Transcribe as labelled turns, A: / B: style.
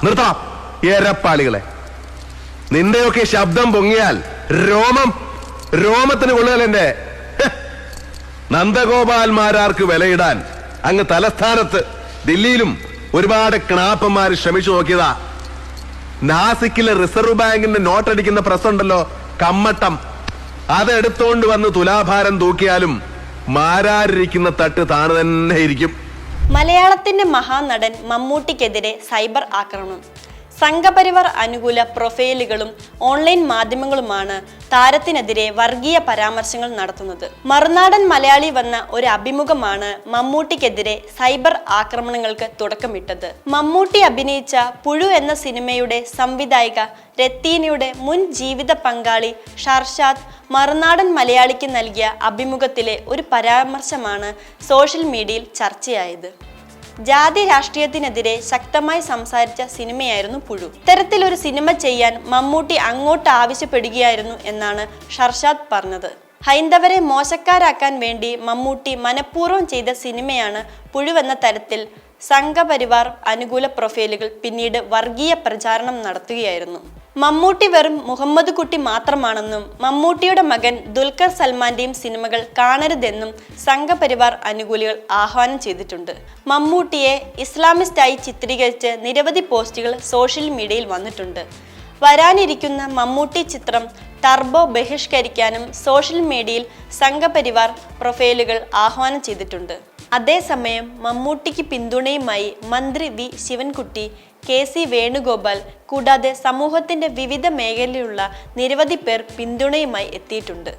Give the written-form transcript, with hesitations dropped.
A: നിർത്തണം എരപ്പാളികളെ. നിന്റെയൊക്കെ ശബ്ദം പൊങ്ങിയാൽ രോമത്തിന് കൊള്ളുകയല്ലേ. നന്ദഗോപാൽമാരാർക്ക് വിലയിടാൻ അങ്ങ് തലസ്ഥാനത്ത് ദില്ലിയിലും ഒരുപാട് ക്ണാപ്പന്മാർ ശ്രമിച്ചു നോക്കിയതാ. നാസിക്കിലെ റിസർവ് ബാങ്കിന്റെ നോട്ടടിക്കുന്ന പ്രസ് ഉണ്ടല്ലോ, കമ്മട്ടം, അതെടുത്തോണ്ട് വന്ന് തുലാഭാരം തൂക്കിയാലും മാരാരിരിക്കുന്ന തട്ട് താണു തന്നെ ഇരിക്കും.
B: മലയാളത്തിന്റെ മഹാനടൻ മമ്മൂട്ടിക്കെതിരെ സൈബർ ആക്രമണം. സംഘപരിവാർ അനുകൂല പ്രൊഫൈലുകളും ഓൺലൈൻ മാധ്യമങ്ങളുമാണ് താരത്തിനെതിരെ വർഗീയ പരാമർശങ്ങൾ നടത്തുന്നത്. മറുനാടൻ മലയാളി വന്ന ഒരു അഭിമുഖമാണ് മമ്മൂട്ടിക്കെതിരെ സൈബർ ആക്രമണങ്ങൾക്ക് തുടക്കമിട്ടത്. മമ്മൂട്ടി അഭിനയിച്ച പുഴു എന്ന സിനിമയുടെ സംവിധായിക രത്തീനയുടെ മുൻ ജീവിത പങ്കാളി ഷർഷാദ് മറുനാടൻ മലയാളിക്ക് നൽകിയ അഭിമുഖത്തിലെ ഒരു പരാമർശമാണ് സോഷ്യൽ മീഡിയയിൽ ചർച്ചയായത്. ജാതി രാഷ്ട്രീയത്തിനെതിരെ ശക്തമായി സംസാരിച്ച സിനിമയായിരുന്നു പുഴു. ഇത്തരത്തിലൊരു സിനിമ ചെയ്യാൻ മമ്മൂട്ടി അങ്ങോട്ട് ആവശ്യപ്പെടുകയായിരുന്നു എന്നാണ് ഷർഷാദ് പറഞ്ഞത്. ഹൈന്ദവരെ മോശക്കാരാക്കാൻ വേണ്ടി മമ്മൂട്ടി മനഃപൂർവ്വം ചെയ്ത സിനിമയാണ് പുഴുവെന്ന തരത്തിൽ സംഘപരിവാർ അനുകൂല പ്രൊഫൈലുകൾ പിന്നീട് വർഗീയ പ്രചാരണം നടത്തുകയായിരുന്നു. മമ്മൂട്ടി വെറും മുഹമ്മദ് കുട്ടി മാത്രമാണെന്നും മമ്മൂട്ടിയുടെ മകൻ ദുൽഖർ സൽമാന്റെയും സിനിമകൾ കാണരുതെന്നും സംഘപരിവാർ അനുകൂലികൾ ആഹ്വാനം ചെയ്തിട്ടുണ്ട്. മമ്മൂട്ടിയെ ഇസ്ലാമിസ്റ്റായി ചിത്രീകരിച്ച് നിരവധി പോസ്റ്റുകൾ സോഷ്യൽ മീഡിയയിൽ വന്നിട്ടുണ്ട്. വരാനിരിക്കുന്ന മമ്മൂട്ടി ചിത്രം ടർബോ ബഹിഷ്കരിക്കാനും സോഷ്യൽ മീഡിയയിൽ സംഘപരിവാർ പ്രൊഫൈലുകൾ ആഹ്വാനം ചെയ്തിട്ടുണ്ട്. അതേസമയം മമ്മൂട്ടിക്ക് പിന്തുണയുമായി മന്ത്രി വി ശിവൻകുട്ടി, KC വേണുഗോപാൽ കൂടാതെ സമൂഹത്തിന്റെ വിവിധ മേഖലയിലുള്ള നിരവധി പേർ പിന്തുണയുമായി എത്തിയിട്ടുണ്ട്.